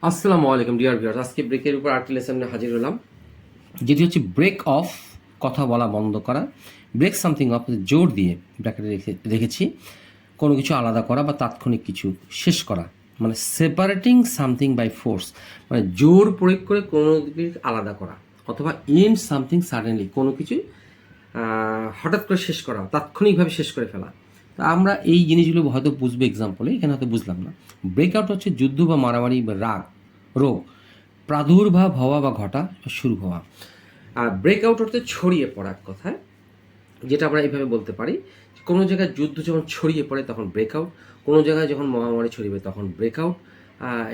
আসসালামু আলাইকুম dear viewers, আজকে ব্রেকের উপর আরেকটি লেসন নিয়ে হাজির হলাম, যেটি হচ্ছে ব্রেক অফ, কথা বলা বন্ধ করা। ব্রেক সামথিং অফ জোর দিয়ে ব্র্যাকেটে রেখেছি কোনো কিছু আলাদা করা বা তাৎক্ষণিক কিছু শেষ করা, মানে সেপারেটিং সামথিং বাই ফোর্স, মানে জোর প্রয়োগ করে কোনো কিছু আলাদা করা, অথবা এন্ড সামথিং সাডেনলি, কোনো কিছু হঠাৎ করে শেষ করা, তাৎক্ষণিকভাবে শেষ করে ফেলা। তো আমরা এই জিনিসগুলো হয়তো বুঝবো এক্সাম্পলে, এখানে হয়তো বুঝলাম না। ব্রেকআউট হচ্ছে যুদ্ধ বা মারামারি বা রোগ প্রাদুর্ভাব হওয়া বা ঘটা বা শুরু হওয়া। আর ব্রেকআউট হচ্ছে ছড়িয়ে পড়া, কথায় যেটা আমরা এইভাবে বলতে পারি, কোনো জায়গায় যুদ্ধ যখন ছড়িয়ে পড়ে তখন ব্রেকআউট, কোনো জায়গায় যখন মহামারী ছড়িয়ে পড়ে তখন ব্রেকআউট।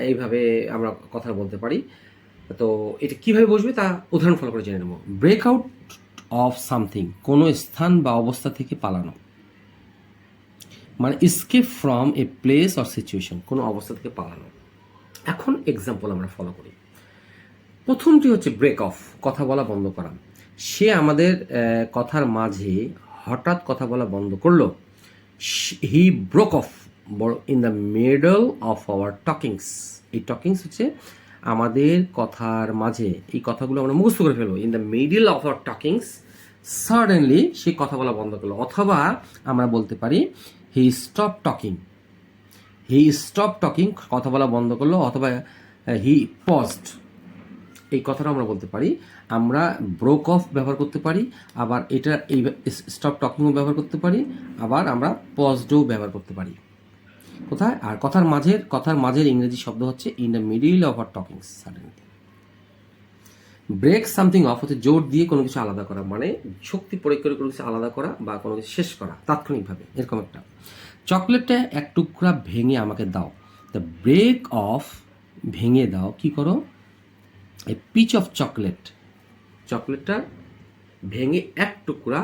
এইভাবে আমরা কথা বলতে পারি। তো এটা কীভাবে বুঝবে তা উদাহরণ ফলো করে জেনে নেব। ব্রেকআউট অফ সামথিং, কোনো স্থান বা অবস্থা থেকে পালানো, মানে escape from a place or situation, কোনো অবস্থা থেকে পালানো। এখন এক্সাম্পল আমরা ফলো করি। প্রথমটি হচ্ছে ব্রেক অফ, কথা বলা বন্ধ করা। সে আমাদের কথার মাঝে হঠাৎ কথা বলা বন্ধ করলো। He broke off in the middle of our talkings. এই টকিংস হচ্ছে আমাদের কথার মাঝে, এই কথাগুলো আমরা মুখস্থ করে ফেলবো। In the middle of our talkings suddenly সে কথা বলা বন্ধ করলো, অথবা আমরা বলতে পারি he stop talking. He stop talking, কথা বলা বন্ধ করলো, অথবা হি পজড, এই কথাটা আমরা বলতে পারি। আমরা ব্রোক অফ ব্যবহার করতে পারি, আবার এটা এই স্টপ টকিংও ব্যবহার করতে পারি, আবার আমরা পজডও ব্যবহার করতে পারি। কোথায়? আর কথার মাঝের ইংরেজি শব্দ হচ্ছে in the middle of our talking suddenly. Break something off হচ্ছে জোর দিয়ে কোনো কিছু আলাদা করা, মানে শক্তি প্রয়োগ করে কোনো কিছু আলাদা করা বা কোনো কিছু শেষ করা তাৎক্ষণিকভাবে, এরকম একটা। চকলেটটা এক টুকরা ভেঙে আমাকে দাও। দ্য ব্রেক অফ, ভেঙে দাও, কি করো? এ পিচ অফ চকলেট, চকলেটটা ভেঙে এক টুকরা,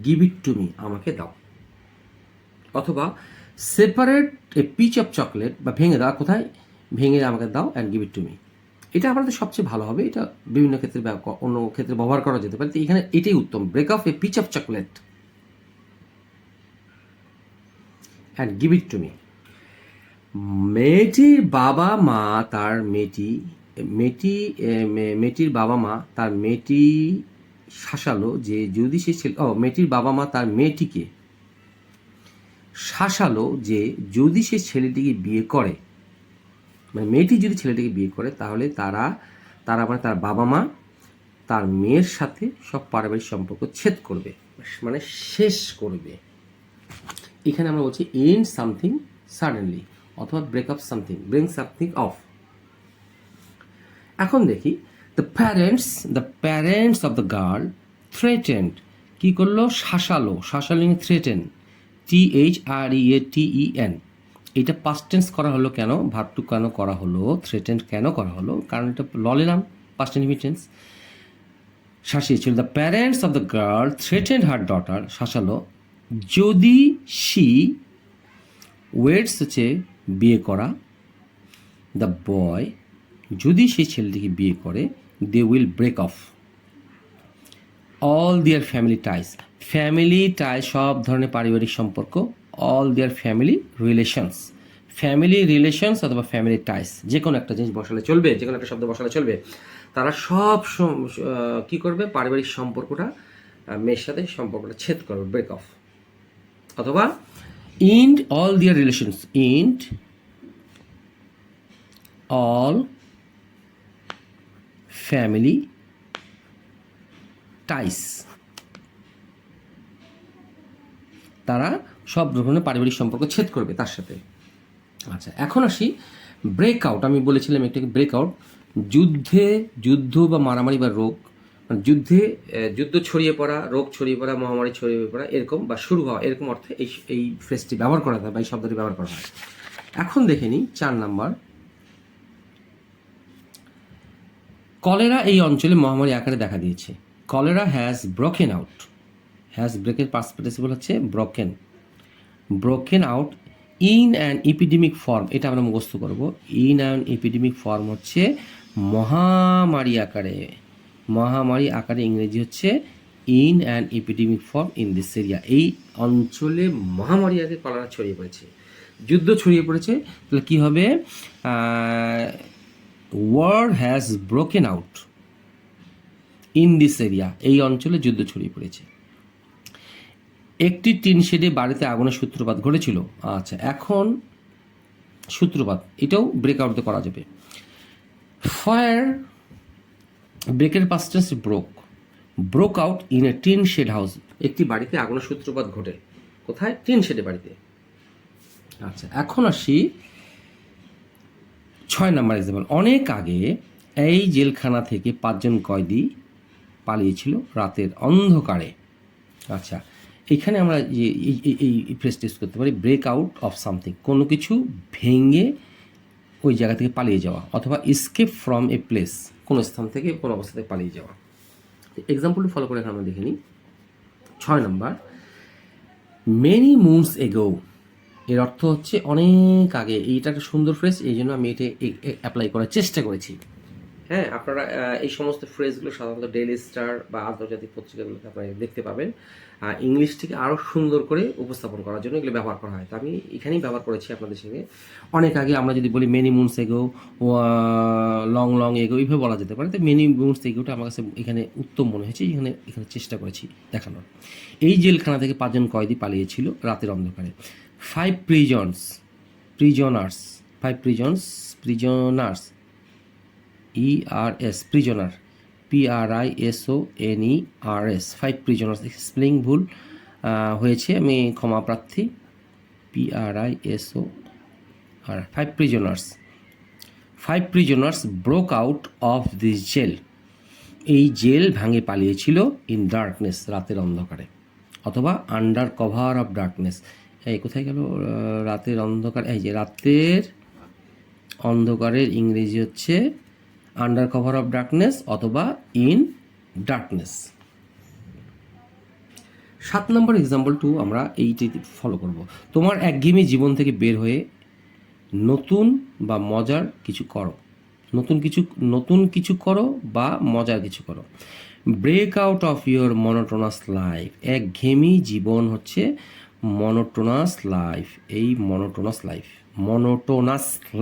গিভ ইট টু মি, আমাকে দাও। অথবা separate a piece of chocolate, বা ভেঙে দাও, কোথায়? ভেঙে আমাকে দাও and give it to me. এটা আমাদের সবচেয়ে ভালো হবে, এটা বিভিন্ন ক্ষেত্রে অন্য ক্ষেত্রে ব্যবহার করা যেতে পারে। তো এখানে এটাই উত্তম, break off a piece of chocolate and give it to me. মেয়েটির বাবা মা তার মেয়েটির বাবা মা তার মেয়েটি শাসালো যে যদি সে মেয়েটির বাবা মা তার মেয়েটিকে শাসালো যে যদি সে ছেলেটিকে বিয়ে করে, মানে মেয়েটি যদি ছেলেটিকে বিয়ে করে তাহলে তারা মানে তার বাবা মা তার মেয়ের সাথে সব পারিবারিক সম্পর্ক ছেদ করবে, মানে শেষ করবে। এখানে আমরা বলছি এন্ড সামথিং সাডেনলি, অথবা break up something, bring something off. এখন দেখি, the parents of the girl threatened, কী করলো? শাসালো, শাসালিং থ্রেটেন, THREATEN। এটা পাস্ট টেন্স করা হলো কেন? ভার্ব কেন করা হলো? থ্রেটেন্ড কেন করা হলো? কারণ এটা ললেলাম, পাস্ট ইনডিফিনিট, শাসিয়েছিল। The parents of the girl threatened her daughter, শাসালো, যদি শি ওয়েডস হচ্ছে বিয়ে করা, দ্য বয়, যদি সেই ছেলেটিকে বিয়ে করে, they will break off all their family ties, সব ধরনের পারিবারিক সম্পর্ক, অল দেয়ার ফ্যামিলি রিলেশনস অথবা ফ্যামিলি টাইস, যে কোনো একটা জিনিস বসালে চলবে, যে কোনো একটা শব্দ বসালে চলবে। তারা সব কী করবে? পারিবারিক সম্পর্কটা, মেয়ের সাথে সম্পর্কটা ছেদ করবে, ব্রেক অফ। অথবা ইন্ড অল দেয়ার রিলেশনস, ইন্ড অল ফ্যামিলি টাইস, তারা সব ধরনের পারিবারিক সম্পর্ক ছেদ করবে তার সাথে। আচ্ছা, এখন আসি ব্রেকআউট। আমি বলেছিলাম একটাকে ব্রেকআউট, যুদ্ধ বা মারামারি বা রোগ, মানে যুদ্ধ ছড়িয়ে পড়া, রোগ ছড়িয়ে পড়া, মহামারী ছড়িয়ে পড়া, এরকম বা শুরু হওয়া, এরকম অর্থে এই ফ্রেজটি ব্যবহার করা হয় বা এই শব্দটি ব্যবহার করা হয়। এখন দেখে নিই 4 নাম্বার। কলেরা এই অঞ্চলে মহামারী আকারে দেখা দিয়েছে। কলেরা হ্যাজ ব্রোকেন আউট, ব্রেকের পাস্ট পার্টিসিপল হচ্ছে broken out in an epidemic form. এটা আমরা মুখস্থ করব। ইন অ্যান এপিডেমিক ফর্ম হচ্ছে মহামারী আকারে ইংরেজি হচ্ছে in an epidemic form in this area. এই অঞ্চলে মহামারী আকারে কলেরা ছড়িয়ে পড়েছে, যুদ্ধ ছড়িয়ে পড়েছে। তাহলে কী হবে? War has broken out in this area, এই অঞ্চলে যুদ্ধ ছড়িয়ে পড়েছে। একটি টিন শেডে বাড়িতে আগুনের সূত্রপাত ঘটেছিল। আচ্ছা, এখন সূত্রপাত এটাও ব্রেকআউট করা যাবে। ফায়ার, ব্রেকের past tense broke out in a tin shed house, একটি বাড়িতে আগুনের সূত্রপাত ঘটে। কোথায়? টিন শেডে বাড়িতে। আচ্ছা, এখন আসি 6 নম্বর এক্সাম্পল। অনেক আগে এই জেলখানা থেকে 5 জন কয়েদি পালিয়েছিল রাতের অন্ধকারে। আচ্ছা, এখানে আমরা এই ফ্রেজটা ইউজ করতে পারি, ব্রেক আউট অফ সামথিং, কোনো কিছু ভেঙে ওই জায়গা থেকে পালিয়ে যাওয়া, অথবা এসকেপ ফ্রম এ প্লেস, কোনো স্থান থেকে কোনো অবস্থা থেকে পালিয়ে যাওয়া। এক্সাম্পলটি ফলো করে আমরা দেখে নিই। 6 নম্বর, মেনি মুনস এগো, এর অর্থ হচ্ছে অনেক আগে। এইটা একটা সুন্দর ফ্রেজ, এই জন্য আমি এটা অ্যাপ্লাই করার চেষ্টা করেছি। হ্যাঁ, আপনারা এই সমস্ত ফ্রেজগুলো সাধারণত ডেইলি স্টার বা আন্তর্জাতিক পত্রিকাগুলোতে আপনারা দেখতে পাবেন। ইংলিশটিকে আরও সুন্দর করে উপস্থাপন করার জন্য এগুলো ব্যবহার করা হয়। তো আমি এখানেই ব্যবহার করেছি আপনাদের সঙ্গে। অনেক আগে আমরা যদি বলি মেনি মুনস এগো, লং লং এগো, এইভাবে বলা যেতে পারে। তো মেনি মুনস এগোটা আমার কাছে এখানে উত্তম মনে হয়েছে, এখানে চেষ্টা করেছি দেখানোর। এই জেলখানা থেকে 5 জন কয়েদি পালিয়েছিল রাতের অন্ধকারে। 5 prisoners, ERS, prisoner, PRISONERS, 5 prisoners. Spelling ভুল হয়েছে, আমি ক্ষমা প্রার্থী। PRISOR, 5 prisoners broke out of this jail, এই জেল ভাঙে পালিয়েছিল ইন ডার্কনেস, রাতের অন্ধকারে, অথবা আন্ডার কভার অফ ডার্কনেস। এই কোথায় গেল রাতের অন্ধকার? এই যে রাতের অন্ধকারের ইংরেজি হচ্ছে আন্ডার কভার অফ ডার্কনেস অথবা ইন ডার্কনেস। 7 নম্বর এক্সাম্পল 2 আমরা এইটি ফলো করব। তোমার একঘেয়েমি জীবন থেকে বের হয়ে নতুন বা মজার কিছু করো, নতুন কিছু করো বা মজার কিছু করো। Break out of your monotonous life, একঘেয়েমি জীবন হচ্ছে মনোটোনাস লাইফ, এই monotonous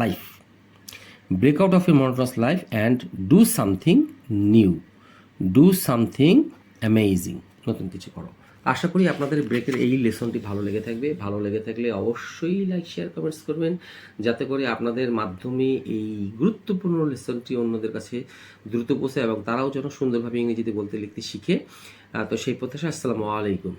life. Break out of your monotonous life and do something new, do something amazing, নতুন কিছু করো। আশা করি আপনাদের ব্রেকের এই লেসনটি ভালো লেগে থাকবে। ভালো লেগে থাকলে অবশ্যই লাইক, শেয়ার, কমেন্টস করবেন, যাতে করে আপনাদের মাধ্যমে এই গুরুত্বপূর্ণ লেসনটি অন্যদের কাছে দ্রুত পৌঁছায় এবং তারাও যেন সুন্দরভাবে ইংরেজিতে বলতে লিখতে শিখে। তো সেই প্রত্যাশা। আসসালামু আলাইকুম।